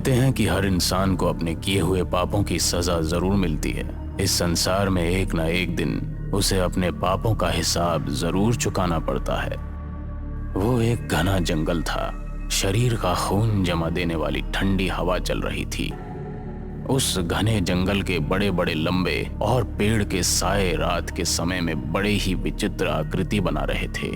कहते हैं कि हर इंसान को अपने किए हुए पापों की सजा जरूर मिलती है। इस संसार में एक ना एक दिन उसे अपने पापों का हिसाब जरूर चुकाना पड़ता है। वो एक घना जंगल था। शरीर का खून जमा देने वाली ठंडी हवा चल रही थी। उस घने जंगल के बड़े बड़े लंबे और पेड़ के साए रात के समय में बड़े ही विचित्र आकृति बना रहे थे।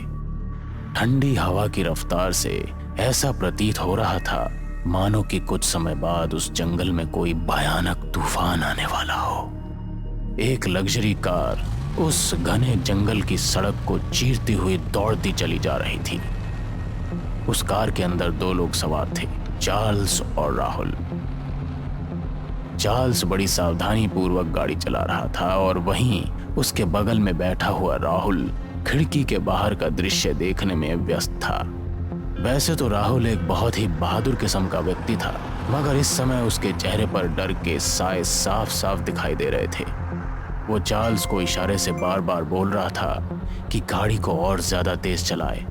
ठंडी हवा की रफ्तार से ऐसा प्रतीत हो रहा था मानो कि कुछ समय बाद उस जंगल में कोई भयानक तूफान आने वाला हो। एक लग्जरी कार उस घने जंगल की सड़क को चीरती हुई दौड़ती चली जा रही थी। उस कार के अंदर दो लोग सवार थे, चार्ल्स और राहुल। चार्ल्स बड़ी सावधानी पूर्वक गाड़ी चला रहा था और वहीं उसके बगल में बैठा हुआ राहुल खिड़की के बाहर का दृश्य देखने में व्यस्त था। वैसे तो राहुल एक बहुत ही बहादुर किस्म का व्यक्ति था, मगर इस समय उसके चेहरे पर डर के साए साफ साफ दिखाई दे रहे थे। वो चार्ल्स को इशारे से बार बार बोल रहा था कि गाड़ी को और ज्यादा तेज चलाए।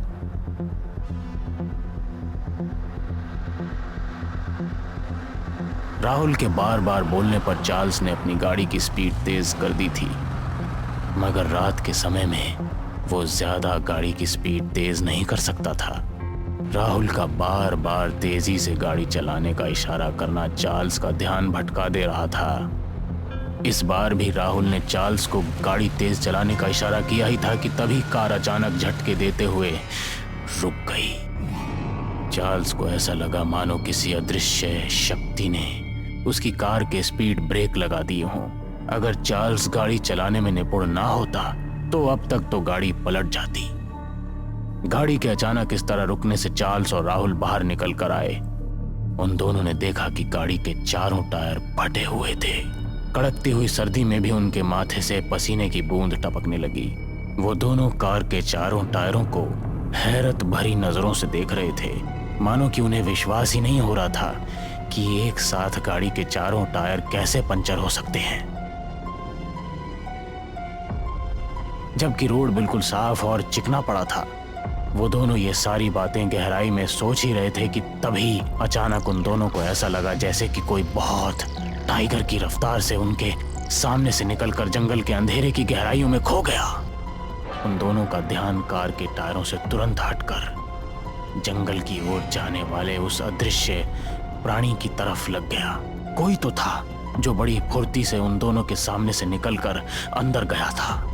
राहुल के बार बार बोलने पर चार्ल्स ने अपनी गाड़ी की स्पीड तेज कर दी थी, मगर रात के समय में वो ज्यादा गाड़ी की स्पीड तेज नहीं कर सकता था। राहुल का बार बार तेजी से गाड़ी चलाने का इशारा करना चार्ल्स का ध्यान भटका दे रहा था। इस बार भी राहुल ने चार्ल्स को गाड़ी तेज चलाने का इशारा किया ही था कि तभी कार अचानक झटके देते हुए रुक गई। चार्ल्स को ऐसा लगा मानो किसी अदृश्य शक्ति ने उसकी कार के स्पीड ब्रेक लगा दिए हों। अगर चार्ल्स गाड़ी चलाने में निपुण ना होता तो अब तक तो गाड़ी पलट जाती। गाड़ी के अचानक इस तरह रुकने से चार्ल्स और राहुल बाहर निकल कर आए। उन दोनों ने देखा कि गाड़ी के चारों टायर फटे हुए थे। कड़कती हुई सर्दी में भी उनके माथे से पसीने की बूंद टपकने लगी। वो दोनों कार के चारों टायरों को हैरत भरी नजरों से देख रहे थे, मानो कि उन्हें विश्वास ही नहीं हो रहा था कि एक साथ गाड़ी के चारों टायर कैसे पंचर हो सकते हैं, जबकि रोड बिल्कुल साफ और चिकना पड़ा था। वो दोनों ये सारी बातें गहराई में सोच ही रहे थे कि तभी अचानक उन दोनों को ऐसा लगा जैसे कि कोई बहुत टाइगर की रफ्तार से उनके सामने से निकलकर जंगल के अंधेरे की गहराइयों में खो गया। उन दोनों का ध्यान कार के टायरों से तुरंत हटकर जंगल की ओर जाने वाले उस अदृश्य प्राणी की तरफ लग गया। कोई तो था जो बड़ी फुर्ती से उन दोनों के सामने से निकलकर अंदर गया था।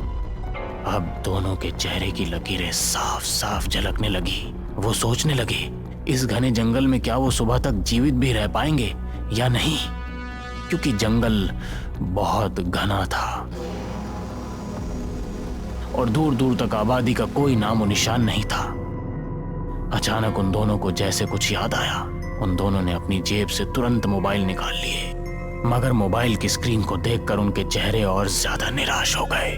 अब दोनों के चेहरे की लकीरें साफ साफ झलकने लगी। वो सोचने लगे इस घने जंगल में क्या वो सुबह तक जीवित भी रह पाएंगे या नहीं, क्योंकि जंगल बहुत घना था और दूर दूर तक आबादी का कोई नामो निशान नहीं था। अचानक उन दोनों को जैसे कुछ याद आया। उन दोनों ने अपनी जेब से तुरंत मोबाइल निकाल लिए, मगर मोबाइल की स्क्रीन को देखकर उनके चेहरे और ज्यादा निराश हो गए,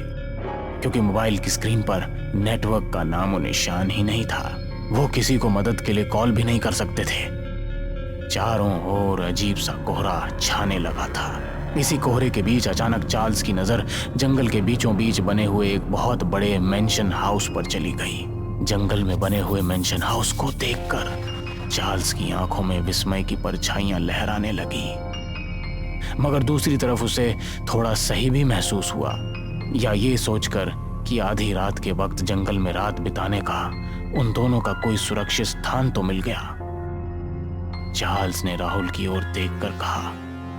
क्योंकि मोबाइल की स्क्रीन पर नेटवर्क का नामो निशान ही नहीं था। वो किसी को मदद के लिए कॉल भी नहीं कर सकते थे। चारों ओर अजीब सा कोहरा छाने लगा था। इसी कोहरे के बीच अचानक चार्ल्स की नजर जंगल के बीचों बीच बने हुए एक बहुत बड़े मेंशन हाउस पर चली गई। जंगल में बने हुए मेंशन हाउस को देखकर चार्ल्स की आंखों में विस्मय की परछाइयां लहराने लगी, मगर दूसरी तरफ उसे थोड़ा सही भी महसूस हुआ, या ये सोचकर कि आधी रात के वक्त जंगल में रात बिताने का उन दोनों का कोई सुरक्षित स्थान तो मिल गया। चार्ल्स ने राहुल की ओर देखकर कहा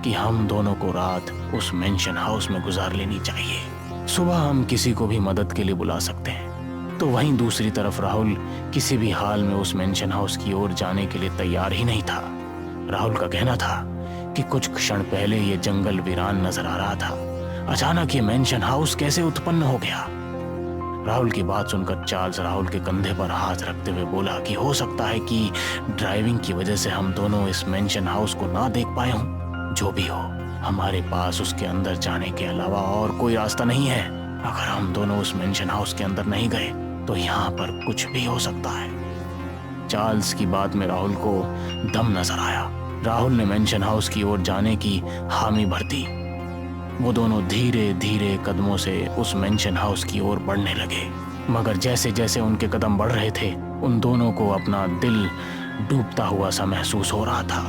कि हम दोनों को रात उस मेंशन हाउस में गुजार लेनी चाहिए। सुबह हम किसी को भी मदद के लिए बुला सकते हैं। तो वहीं दूसरी तरफ राहुल किसी भी हाल में उस मेंशन हाउस की ओर जाने के लिए तैयार ही नहीं था। राहुल का कहना था कि कुछ क्षण पहले ये जंगल वीरान नजर आ रहा था, अचानक ये मेंशन हाउस कैसे उत्पन्न हो गया। राहुल की बात सुनकर चार्ल्स राहुल के कंधे पर हाथ रखते हुए बोला कि हो सकता है कि ड्राइविंग की वजह से हम दोनों इस मेंशन हाउस को ना देख पाए हों। जो भी हो, हमारे पास उसके अंदर जाने के अलावा और कोई रास्ता नहीं है। अगर हम दोनों उस मेंशन हाउस के अंदर नहीं गए तो यहाँ पर कुछ भी हो सकता है। चार्ल्स की बात में राहुल को दम नजर आया। राहुल ने मेंशन हाउस की ओर जाने की हामी भर दी। वो दोनों धीरे धीरे कदमों से उस मेंशन हाउस की ओर बढ़ने लगे, मगर जैसे जैसे उनके कदम बढ़ रहे थे उन दोनों को अपना दिल डूबता हुआ सा महसूस हो रहा था।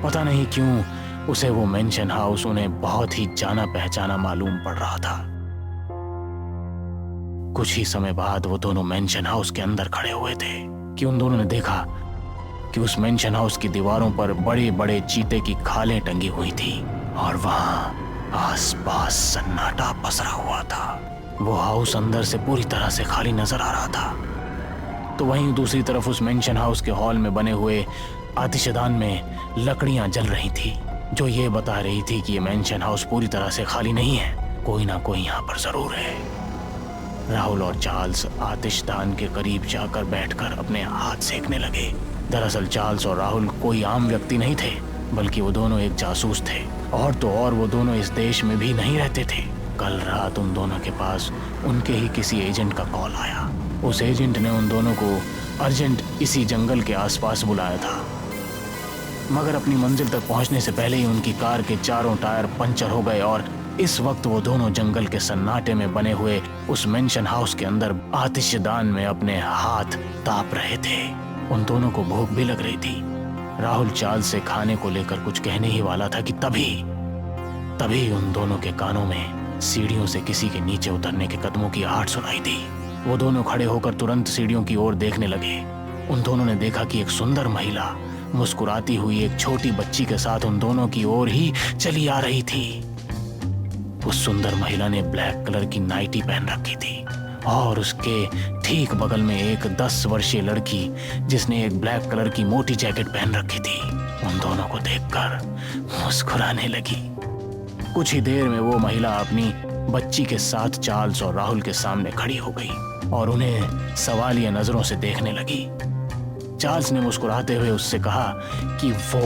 पता नहीं क्यों उसे वो मेंशन हाउस उन्हें बहुत ही जाना पहचाना मालूम पड़ रहा था। कुछ ही समय बाद वो दोनों मेंशन हाउस के अंदर खड़े हुए थे कि उन दोनों ने देखा कि उस मेंशन हाउस की दीवारों पर बड़े बड़े चीते की खालें टंगी हुई थी और वहां आसपास सन्नाटा पसरा हुआ था। वो हाउस अंदर से पूरी तरह से खाली नजर आ रहा था। तो वहीं दूसरी तरफ उस मेंशन हाउस के हॉल में बने हुए आतिशदान में लकड़ियां जल रही थी, जो ये बता रही थी कि ये मेंशन हाउस पूरी तरह से खाली नहीं है, कोई ना कोई यहाँ पर जरूर है। राहुल और चार्ल्स आतिशदान के करीब जाकर बैठकर अपने हाथ सेकने लगे। दरअसल चार्ल्स और राहुल कोई आम व्यक्ति नहीं थे, बल्कि वो दोनों एक जासूस थे। और तो और वो दोनों इस देश में भी नहीं रहते थे। कल रात उन दोनों के पास उनके ही किसी एजेंट का कॉल आया। उस एजेंट ने उन दोनों को अर्जेंट इसी जंगल के आसपास बुलाया था, मगर अपनी मंजिल तक पहुंचने से पहले ही उनकी कार के चारों टायर पंचर हो गए और इस वक्त वो दोनों जंगल के सन्नाटे में बने हुए उस मेंशन हाउस के अंदर आतिशदान में अपने हाथ ताप रहे थे। उन दोनों को भूख भी लग रही थी। राहुल चार्ल्स से खाने को लेकर कुछ कहने ही वाला था कि तभी उन दोनों के कानों में सीढ़ियों से किसी के नीचे उतरने के कदमों की आहट सुनाई दी। वो दोनों खड़े होकर तुरंत सीढ़ियों की ओर देखने लगे। उन दोनों ने देखा कि एक सुंदर महिला मुस्कुराती हुई एक छोटी बच्ची के साथ उन दोनों की ओर ही चली आ रही थी। उस सुंदर महिला ने ब्लैक कलर की नाइटी पहन रखी थी और उसके ठीक बगल में एक 10 वर्षीय लड़की जिसने एक ब्लैक कलर की मोटी जैकेट पहन रखी थी, उन दोनों को देखकर मुस्कुराने लगी। कुछ ही देर में वो महिला अपनी बच्ची के साथ चार्ल्स और राहुल के सामने खड़ी हो गई और उन्हें सवालिया नजरों से देखने लगी। चार्ल्स ने मुस्कुराते हुए उससे कहा कि वो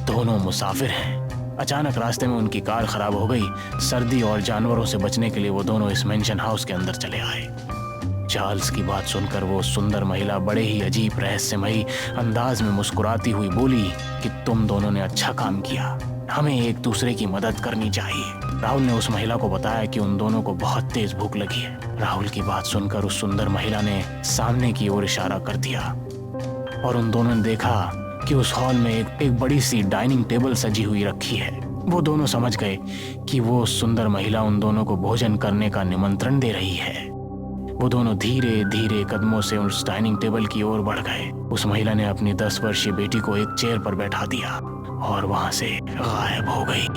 दोनों मुसाफिर हैं। अचानक रास्ते में उनकी कार खराब हो गई। सर्दी और जानवरों से बचने के लिए वो दोनों इस मेंशन हाउस के अंदर चले आए। चार्ल्स की बात सुनकर वो सुंदर महिला बड़े ही अजीब रहस्यमयी अंदाज में मुस्कुराती हुई बोली कि तुम दोनों ने अच्छा काम किया, हमें एक दूसरे की मदद करनी चाहिए। राहुल ने उस महिला को बताया कि उन दोनों को बहुत तेज भूख लगी है। राहुल की बात सुनकर उस सुंदर महिला ने सामने की ओर इशारा कर दिया और उन दोनों ने देखा कि उस हॉल में एक बड़ी सी डाइनिंग टेबल सजी हुई रखी है। वो दोनों समझ गए कि वो सुंदर महिला उन दोनों को भोजन करने का निमंत्रण दे रही है। वो दोनों धीरे धीरे कदमों से उस डाइनिंग टेबल की ओर बढ़ गए। उस महिला ने अपनी 10 वर्षीय बेटी को एक चेयर पर बैठा दिया और वहां से गायब हो गई।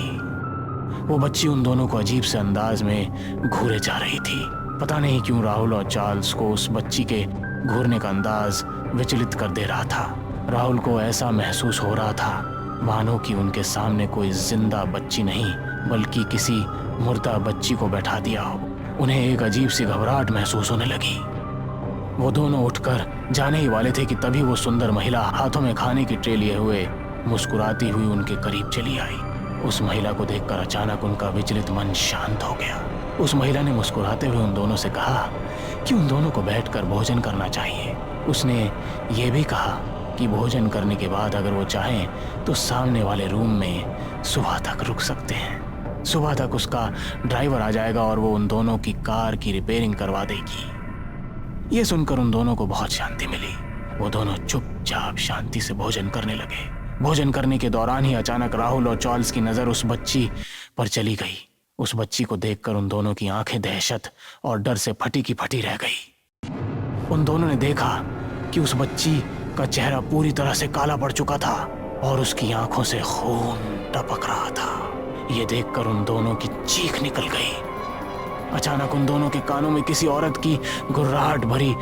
वो बच्ची उन दोनों को अजीब से अंदाज में घूरे जा रही थी। पता नहीं क्यों राहुल और चार्ल्स को उस बच्ची के घूरने का अंदाज विचलित कर दे रहा था। राहुल को ऐसा महसूस हो रहा था मानो कि उनके सामने कोई जिंदा बच्ची नहीं बल्कि किसी मुर्दा बच्ची को बैठा दिया हो। उन्हें एक अजीब सी घबराहट महसूस होने लगी। वो दोनों उठकर जाने ही वाले थे कि तभी वो सुंदर महिला हाथों में खाने की ट्रे लिए हुए मुस्कुराती हुई उनके करीब चली आई। उस महिला को देखकर अचानक उनका विचलित मन शांत हो गया। उस महिला ने मुस्कुराते हुए उन दोनों से कहा कि उन दोनों को बैठकर भोजन करना चाहिए। उसने ये भी कहा कि भोजन करने के बाद अगर वो चाहें तो सामने वाले रूम में सुबह तक रुक सकते हैं। सुबह तक उसका ड्राइवर आ जाएगा और वो उन दोनों की कार की रिपेयरिंग करवा देगी। ये सुनकर उन दोनों को बहुत शांति मिली। वो दोनों चुपचाप शांति से भोजन करने लगे। भोजन करने के दौरान ही अचानक राहुल और चार्ल्स की नजर उस बच्ची पर चली गई। उस बच्ची को देखकर उन दोनों की आंखें दहशत और डर से फटी की फटी रह गई। उन दोनों ने देखा कि उस बच्ची का चेहरा पूरी तरह से काला पड़ चुका था और उसकी आंखों से खून टपक रहा था। ये देखकर उन दोनों की चीख निकल गई। अचानक उन दोनों के कानों में किसी औरत की गुर्राहट भरी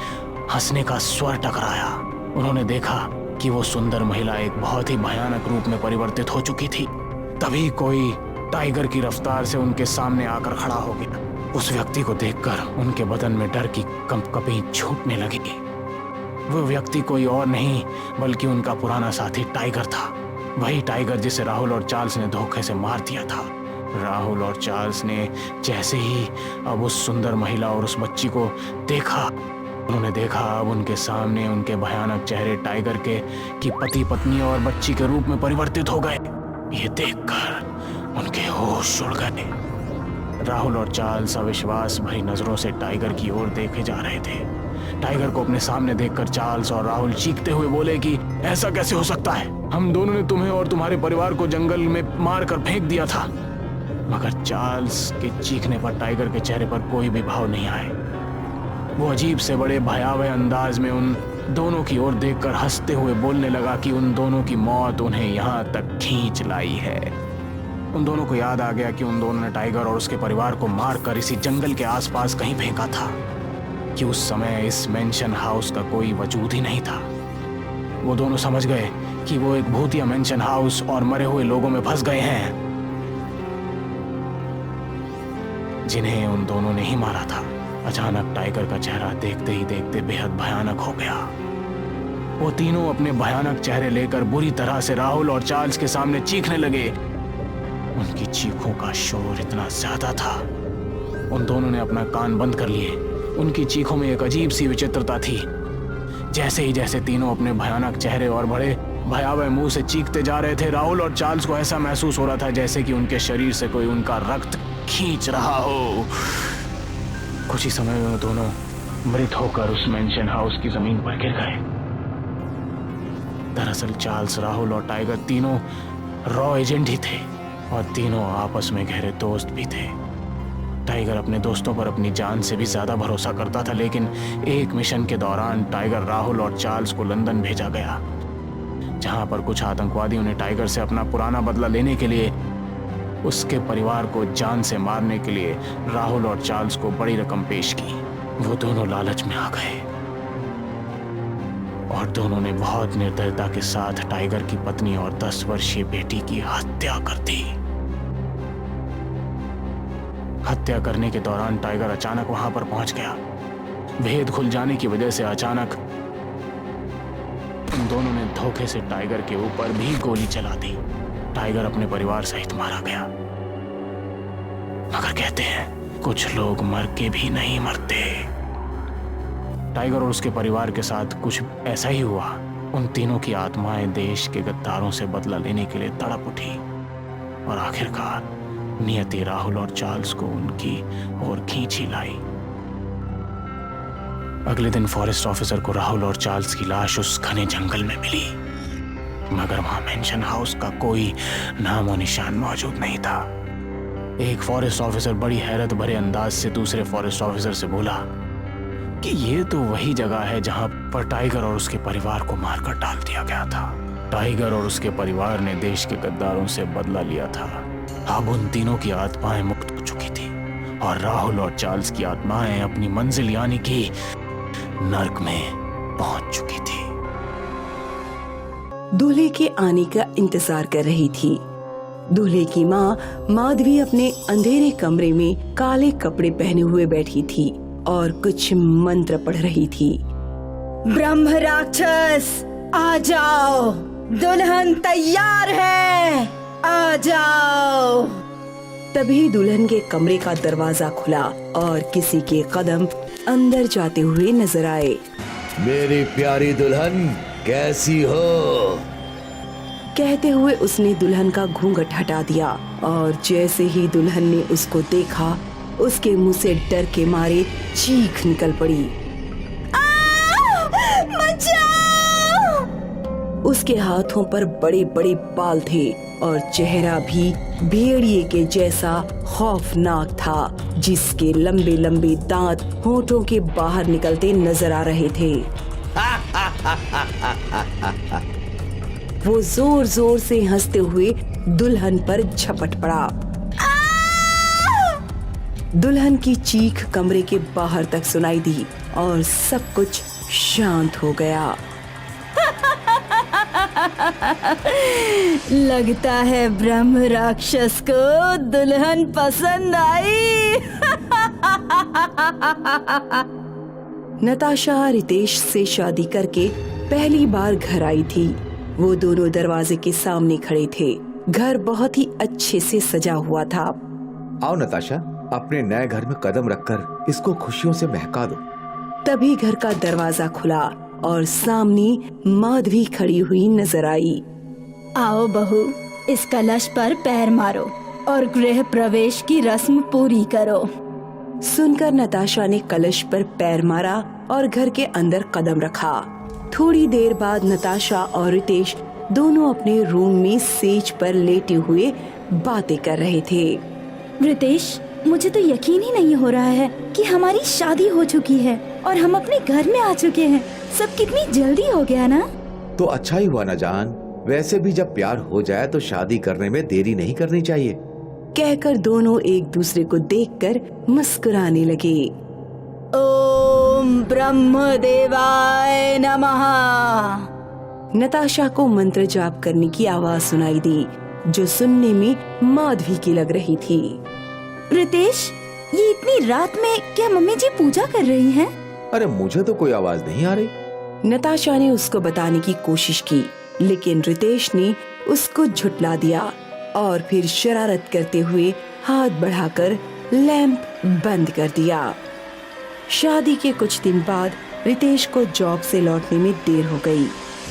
हंसने का स्वर टकराया। उन्होंने देखा कि वो सुंदर महिला एक बहुत ही भयानक रूप में परिवर्तित हो चुकी थी। तभी कोई टाइगर की रफ्तार से उनके सामने आकर खड़ा हो गया। उस व्यक्ति को देखकर उनके बदन में डर की कंपकपी छूटने लगी। वो व्यक्ति कोई और नहीं बल्कि उनका पुराना साथी टाइगर था। वही टाइगर जिसे राहुल और चार्ल्स ने धोखे से मार दिया था। राहुल और चार्ल्स ने जैसे ही अब उस सुंदर महिला और उस बच्ची को देखा, उन्होंने देखा अब उनके सामने उनके भयानक चेहरे टाइगर के कि पति पत्नी और बच्ची के रूप में परिवर्तित हो गए। ये देखकर उनके होश उड़ गए। राहुल और चार्ल्स अविश्वास भरी नजरों से टाइगर की ओर देखे जा रहे थे। टाइगर को अपने सामने देखकर चार्ल्स और राहुल चीखते हुए बोले कि ऐसा कैसे हो सकता है, हम दोनों ने तुम्हें और तुम्हारे परिवार को जंगल में मारकर फेंक दिया था। मगर चार्ल्स के चीखने पर टाइगर के चेहरे पर कोई भी भाव नहीं आए। वो अजीब से बड़े भयावह अंदाज में उन दोनों की ओर देखकर हंसते हुए बोलने लगा कि उन दोनों की मौत उन्हें यहाँ तक खींच लाई है। उन दोनों को याद आ गया कि उन दोनों ने टाइगर और उसके परिवार को मारकर इसी जंगल के आसपास कहीं फेंका था, कि उस समय इस मेंशन हाउस का कोई वजूद ही नहीं था। वो दोनों समझ गए कि वो एक भूतिया मेंशन हाउस और मरे हुए लोगों में फंस गए हैं, जिन्हें उन दोनों ने ही मारा था। अचानक टाइगर का चेहरा देखते ही देखते बेहद भयानक हो गया। वो तीनों अपने भयानक चेहरे लेकर बुरी तरह से राहुल और चार्ल्स के सामने चीखने लगे। उनकी चीखों का शोर इतना ज्यादा था, उन दोनों ने अपना कान बंद कर लिए। उनकी चीखों में एक अजीब सी विचित्रता थी। जैसे तीनों अपने भयानक चेहरे और बड़े भयावह मुंह से चीखते जा रहे थे, राहुल और चार्ल्स को ऐसा महसूस हो रहा था जैसे कि उनके शरीर से कोई उनका रक्त खींच रहा हो। कुछ ही समय में दोनों मृत होकर उस मेंशन हाउस की जमीन पर गिर गए। दरअसल चार्ल्स, राहुल और टाइगर तीनों रॉ एजेंट ही थे और तीनों आपस में गहरे दोस्त भी थे। टाइगर अपने दोस्तों पर अपनी जान से भी ज्यादा भरोसा करता था, लेकिन एक मिशन के दौरान टाइगर, राहुल और चार्ल्स को लंदन भेजा गया, जहां पर कुछ आतंकवादियों ने टाइगर से अपना पुराना बदला लेने के लिए, उसके परिवार को जान से मारने के लिए राहुल और चार्ल्स को बड़ी रकम पेश की। वो दोनों लालच में आ गए और दोनों ने बहुत निर्दयता के साथ टाइगर की पत्नी और 10 वर्षीय बेटी की हत्या कर दी। हत्या करने के दौरान टाइगर अचानक वहां पर पहुंच गया। भेद खुल जाने की वजह से अचानक उन दोनों ने धोखे से टाइगर के ऊपर भी गोली चला दी। टाइगर अपने परिवार सहित मारा गया। मगर कहते हैं कुछ लोग मर के भी नहीं मरते। टाइगर और उसके परिवार के साथ कुछ ऐसा ही हुआ। उन तीनों की आत्माएं देश के गद्दारों से बदला लेने के लिए तड़प उठी और आखिरकार नियति राहुल और चार्ल्स को उनकी ओर खींच ही लाई। अगले दिन फॉरेस्ट ऑफिसर को राहुल और चार्ल्स की लाश उस घने जंगल में मिली, मगर वहां मेंशन हाउस का कोई नामो निशान मौजूद नहीं था। एक फॉरेस्ट ऑफिसर बड़ी हैरत भरे अंदाज से दूसरे फॉरेस्ट ऑफिसर से बोला कि ये तो वही जगह है जहां पर टाइगर और उसके परिवार को मारकर डाल दिया गया था। टाइगर और उसके परिवार ने देश के गद्दारों से बदला लिया था। अब उन तीनों की आत्माएं मुक्त हो चुकी थी और राहुल और चार्ल्स की आत्माएं अपनी मंजिल यानी कि नर्क में पहुंच चुकी थी। दूल्हे के आने का इंतजार कर रही थी। दूल्हे की माँ माधवी अपने अंधेरे कमरे में काले कपड़े पहने हुए बैठी थी और कुछ मंत्र पढ़ रही थी। ब्रह्म राक्षस आ जाओ, दुल्हन तैयार है, आ जाओ। तभी दुल्हन के कमरे का दरवाजा खुला और किसी के कदम अंदर जाते हुए नजर आए। मेरी प्यारी दुल्हन कैसी हो? कहते हुए उसने दुल्हन का घूंघट हटा दिया और जैसे ही दुल्हन ने उसको देखा, उसके मुंह से डर के मारे चीख निकल पड़ी। बचाओ! उसके हाथों पर बड़े बड़े बाल थे और चेहरा भी भेड़िए के जैसा खौफनाक था, जिसके लंबे लंबे दांत होठों के बाहर निकलते नजर आ रहे थे। वो जोर जोर से हंसते हुए दुल्हन पर झपट पड़ा। दुल्हन की चीख कमरे के बाहर तक सुनाई दी और सब कुछ शांत हो गया। लगता है ब्रह्म राक्षस को दुल्हन पसंद आई। नताशा रितेश से शादी करके पहली बार घर आई थी। वो दोनों दरवाजे के सामने खड़े थे। घर बहुत ही अच्छे से सजा हुआ था। आओ नताशा, अपने नए घर में कदम रखकर इसको खुशियों से महका दो। तभी घर का दरवाजा खुला और सामने माधवी खड़ी हुई नजर आई। आओ बहू, इस कलश पर पैर मारो और गृह प्रवेश की रस्म पूरी करो। सुनकर नताशा ने कलश पर पैर मारा और घर के अंदर कदम रखा। थोड़ी देर बाद नताशा और रितेश दोनों अपने रूम में सेज पर लेटे हुए बातें कर रहे थे। रितेश, मुझे तो यकीन ही नहीं हो रहा है कि हमारी शादी हो चुकी है और हम अपने घर में आ चुके हैं। सब कितनी जल्दी हो गया ना। तो अच्छा ही हुआ ना जान। वैसे भी जब प्यार हो जाए तो शादी करने में देरी नहीं करनी चाहिए। कहकर दोनों एक दूसरे को देखकर मुस्कुराने लगे। ओम ब्रह्मदेवाय नमः। नताशा को मंत्र जाप करने की आवाज सुनाई दी, जो सुनने में माधवी की लग रही थी। रितेश, ये इतनी रात में क्या मम्मी जी पूजा कर रही हैं? अरे मुझे तो कोई आवाज नहीं आ रही। नताशा ने उसको बताने की कोशिश की, लेकिन रितेश ने उसको झुठला दिया और फिर शरारत करते हुए हाथ बढ़ाकर लैंप बंद कर दिया। शादी के कुछ दिन बाद रितेश को जॉब से लौटने में देर हो गई।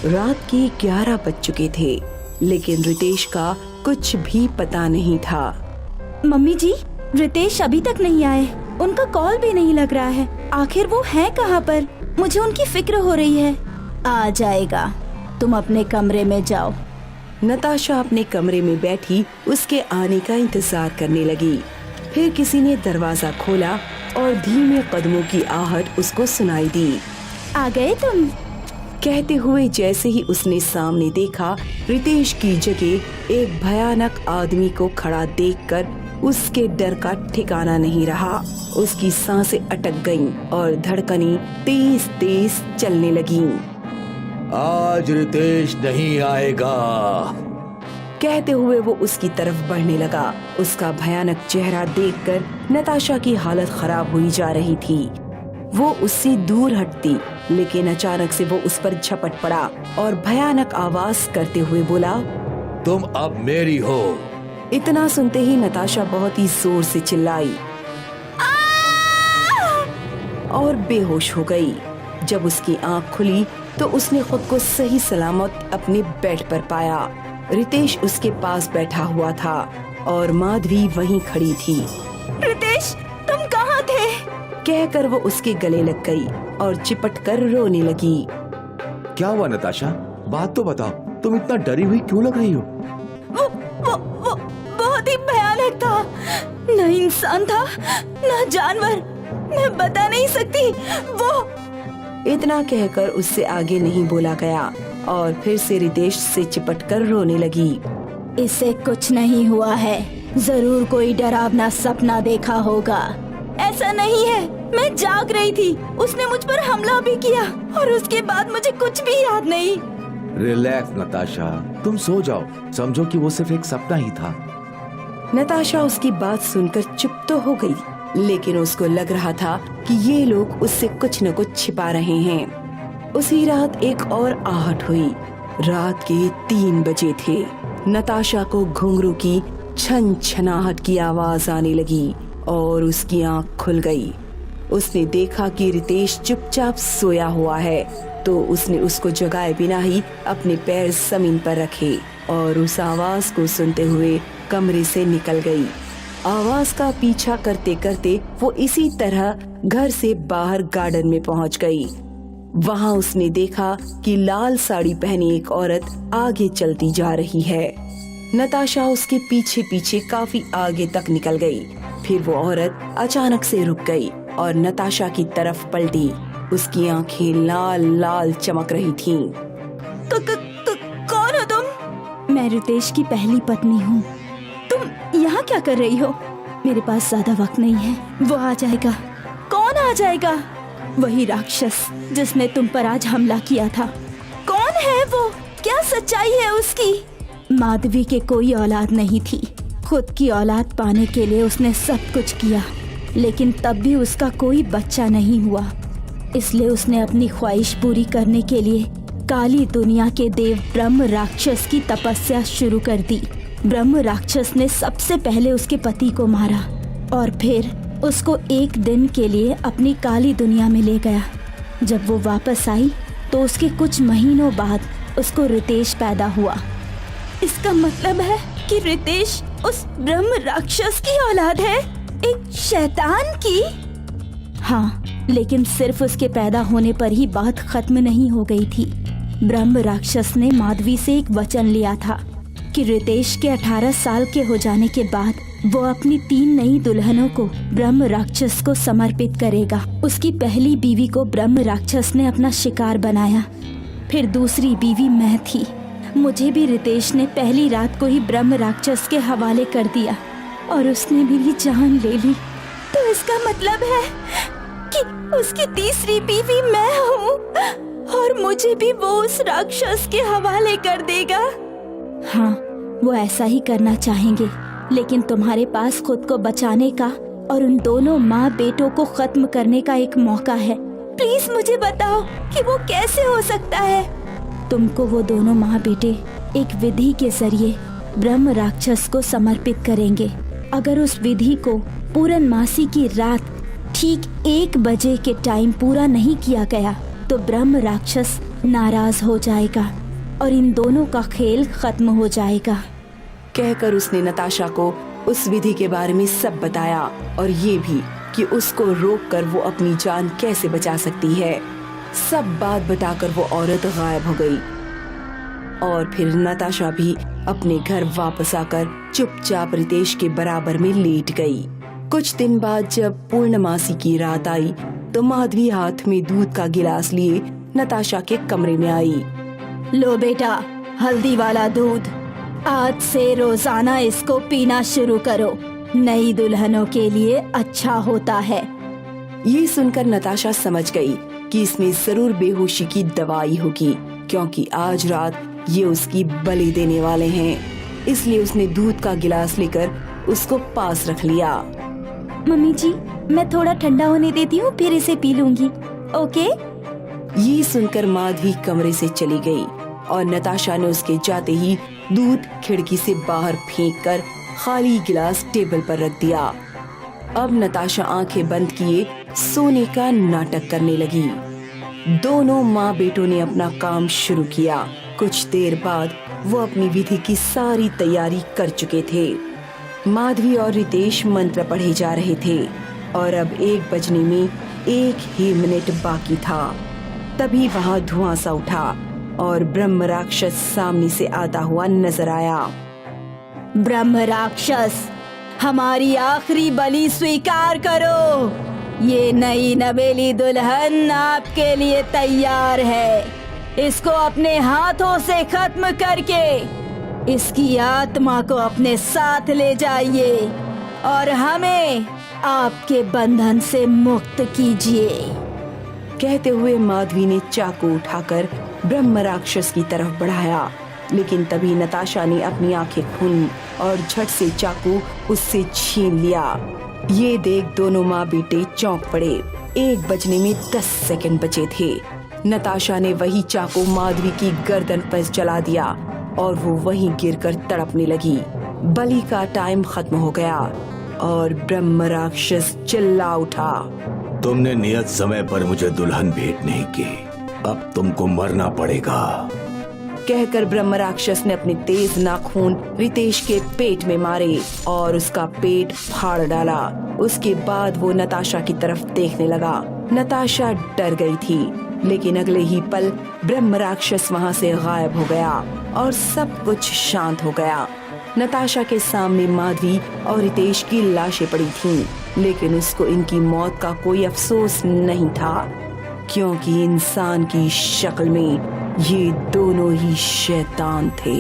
रात के 11 बज चुके थे, लेकिन रितेश का कुछ भी पता नहीं था। मम्मी जी, रितेश अभी तक नहीं आए। उनका कॉल भी नहीं लग रहा है। आखिर वो है कहाँ पर? मुझे उनकी फिक्र हो रही है। आ जाएगा, तुम अपने कमरे में जाओ। नताशा अपने कमरे में बैठी उसके आने का इंतजार करने लगी। फिर किसी ने दरवाजा खोला और धीमे कदमों की आहट उसको सुनाई दी। आ गए तुम? कहते हुए जैसे ही उसने सामने देखा, रितेश की जगह एक भयानक आदमी को खड़ा देखकर उसके डर का ठिकाना नहीं रहा। उसकी सांसें अटक गईं और धड़कनें तेज तेज चलने लगीं। आज रितेश नहीं आएगा, कहते हुए वो उसकी तरफ बढ़ने लगा। उसका भयानक चेहरा देखकर नताशा की हालत खराब हुई जा रही थी। वो उससे दूर हटती, लेकिन अचानक से वो उस पर झपट पड़ा और भयानक आवाज करते हुए बोला, तुम अब मेरी हो। इतना सुनते ही नताशा बहुत ही जोर से चिल्लाई और बेहोश हो गई। जब उसकी आंख खुली तो उसने खुद को सही सलामत अपने बेड पर पाया। रितेश उसके पास बैठा हुआ था और माधवी वहीं खड़ी थी। रितेश, तुम कहाँ थे? कहकर वो उसके गले लग गई और चिपट कर रोने लगी। क्या हुआ नताशा, बात तो बताओ। तुम इतना डरी हुई क्यों लग रही हो? वो बहुत ही भयानक था। न इंसान था, न जानवर। मैं बता नहीं सकती। वो इतना कहकर उससे आगे नहीं बोला गया और फिर से रितेश से चिपटकर रोने लगी। इसे कुछ नहीं हुआ है। जरूर कोई डरावना सपना देखा होगा। ऐसा नहीं है, मैं जाग रही थी। उसने मुझ पर हमला भी किया और उसके बाद मुझे कुछ भी याद नहीं। रिलैक्स नताशा, तुम सो जाओ। समझो कि वो सिर्फ एक सपना ही था। नताशा उसकी बात सुनकर चुप तो हो गई, लेकिन उसको लग रहा था कि ये लोग उससे कुछ न कुछ छिपा रहे हैं। उसी रात एक और आहट हुई। रात के 3 बजे थे। नताशा को घुंघरू की छन छनाहट की आवाज आने लगी और उसकी आंख खुल गई। उसने देखा कि रितेश चुपचाप सोया हुआ है, तो उसने उसको जगाए बिना ही अपने पैर जमीन पर रखे और उस आवाज को सुनते हुए कमरे से निकल गई। आवाज का पीछा करते करते वो इसी तरह घर से बाहर गार्डन में पहुंच गई। वहां उसने देखा कि लाल साड़ी पहनी एक औरत आगे चलती जा रही है। नताशा उसके पीछे पीछे काफी आगे तक निकल गई। फिर वो औरत अचानक से रुक गई और नताशा की तरफ पलटी। उसकी आंखें लाल लाल चमक रही थीं। कौन हो तुम? मैं रितेश की पहली पत्नी हूँ। तुम यहाँ क्या कर रही हो? मेरे पास ज्यादा वक्त नहीं है। वो आ जाएगा। कौन आ जाएगा? वही राक्षस जिसने तुम पर आज हमला किया था। कौन है वो? क्या सच्चाई है उसकी? माधवी के कोई औलाद नहीं थी। खुद की औलाद पाने के लिए उसने सब कुछ किया, लेकिन तब भी उसका कोई बच्चा नहीं हुआ। इसलिए उसने अपनी ख्वाहिश पूरी करने के लिए काली दुनिया के देव ब्रह्म राक्षस की तपस्या शुरू कर दी। ब्रह्म राक्षस ने सबसे पहले उसके पति को मारा और फिर उसको एक दिन के लिए अपनी काली दुनिया में ले गया। जब वो वापस आई तो उसके कुछ महीनों बाद उसको रितेश पैदा हुआ। इसका मतलब है कि रितेश उस ब्रह्म राक्षस की औलाद है। एक शैतान की? हाँ, लेकिन सिर्फ उसके पैदा होने पर ही बात खत्म नहीं हो गई थी। ब्रह्म राक्षस ने माधवी से एक वचन लिया था कि रितेश के 18 साल के हो जाने के बाद वो अपनी 3 नई दुल्हनों को ब्रह्म राक्षस को समर्पित करेगा। उसकी पहली बीवी को ब्रह्म राक्षस ने अपना शिकार बनाया, फिर दूसरी बीवी मैं थी। मुझे भी रितेश ने पहली रात को ही ब्रह्म राक्षस के हवाले कर दिया और उसने मेरी जान ले ली। तो इसका मतलब है कि उसकी तीसरी बीवी मैं हूँ और मुझे भी वो उस राक्षस के हवाले कर देगा। हाँ, वो ऐसा ही करना चाहेंगे, लेकिन तुम्हारे पास खुद को बचाने का और उन दोनों माँ बेटों को खत्म करने का एक मौका है। प्लीज मुझे बताओ कि वो कैसे हो सकता है। तुमको वो दोनों माँ बेटे एक विधि के जरिए ब्रह्म राक्षस को समर्पित करेंगे। अगर उस विधि को पूर्णमासी की रात ठीक 1 बजे के टाइम पूरा नहीं किया गया तो ब्रह्म राक्षस नाराज हो जाएगा और इन दोनों का खेल खत्म हो जाएगा। कहकर उसने नताशा को उस विधि के बारे में सब बताया और ये भी कि उसको रोककर वो अपनी जान कैसे बचा सकती है। सब बात बताकर वो औरत गायब हो गई और फिर नताशा भी अपने घर वापस आकर चुपचाप रितेश के बराबर में लेट गई। कुछ दिन बाद जब पूर्णमासी की रात आई तो माधवी हाथ में दूध का गिलास लिए नताशा के कमरे में आई। लो बेटा, हल्दी वाला दूध, आज से रोजाना इसको पीना शुरू करो। नई दुल्हनों के लिए अच्छा होता है। ये सुनकर नताशा समझ गई कि इसमें जरूर बेहोशी की दवाई होगी, क्योंकि आज रात ये उसकी बलि देने वाले हैं। इसलिए उसने दूध का गिलास लेकर उसको पास रख लिया। मम्मी जी, मैं थोड़ा ठंडा होने देती हूँ, फिर इसे पी लूंगी। ओके? ये सुनकर माधवी कमरे से चली गई और नताशा ने उसके जाते ही दूध खिड़की से बाहर फेंककर खाली गिलास टेबल पर रख दिया। अब नताशा आंखें बंद किए सोने का नाटक करने लगी। दोनों माँ बेटों ने अपना काम शुरू किया। कुछ देर बाद वो अपनी विधि की सारी तैयारी कर चुके थे। माधवी और रितेश मंत्र पढ़े जा रहे थे और अब 1 बजने में 1 ही मिनट बाकी था। तभी वहाँ धुआं सा उठा और ब्रह्म राक्षस सामने से आता हुआ नजर आया। ब्रह्म राक्षस, हमारी आखिरी बलि स्वीकार करो। ये नई नवेली दुल्हन आपके लिए तैयार है। इसको अपने हाथों से खत्म करके इसकी आत्मा को अपने साथ ले जाइए और हमें आपके बंधन से मुक्त कीजिए। कहते हुए माधवी ने चाकू उठाकर ब्रह्म राक्षस की तरफ बढ़ाया, लेकिन तभी नताशा ने अपनी आंखें खोली और झट से चाकू उससे छीन लिया। ये देख दोनों माँ बेटे चौंक पड़े। 1 बजने में 10 सेकंड बचे थे। नताशा ने वही चाकू माधवी की गर्दन पर चला दिया और वो वहीं गिरकर तड़पने लगी। बलि का टाइम खत्म हो गया और ब्रह्म राक्षस चिल्ला उठा, तुमने नियत समय पर मुझे दुल्हन भेंट नहीं की, अब तुमको मरना पड़ेगा। कहकर ब्रह्म राक्षस ने अपने तेज नाखून रितेश के पेट में मारे और उसका पेट फाड़ डाला। उसके बाद वो नताशा की तरफ देखने लगा। नताशा डर गई थी, लेकिन अगले ही पल ब्रह्म राक्षस वहाँ से गायब हो गया और सब कुछ शांत हो गया। नताशा के सामने माधवी और रितेश की लाशें पड़ी थीं, लेकिन उसको इनकी मौत का कोई अफसोस नहीं था, क्योंकि इंसान की शक्ल में ये दोनों ही शैतान थे।